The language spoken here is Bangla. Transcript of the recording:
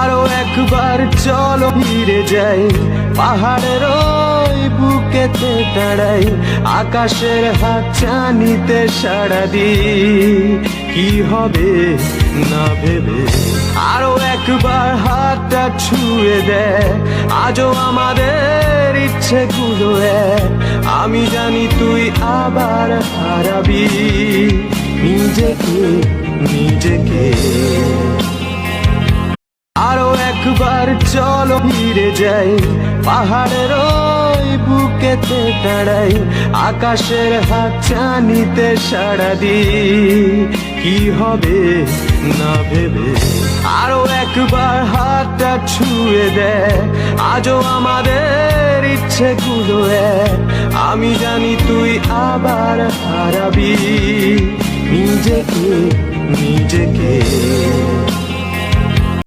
আরো একবার চলো ফিরে যাই, পাহাড়ের ওই বুকেতে দাঁড়াই, আকাশের হাত চানিতে সাড়া দি। কি হবে না ভেবে আরো একবার হাতটা ছুঁয়ে দেয়, আজও আমাদের ইচ্ছেগুলো এক। আমি জানি তুই আবার হারাবি নিজেকে নিজেকে। আরো একবার চলো ফিরে যাই, পাহাড়ের ওই বুকেতে দাঁড়াই, আকাশের হাত চানিতে সাড়া দি। কি হবে না ভেবে আরো একবার হাতটা ছুঁয়ে দেয়, আজও আমাদের ইচ্ছেগুলো এক। আমি জানি তুই আবার হারাবি নিজেকে নিজেকে।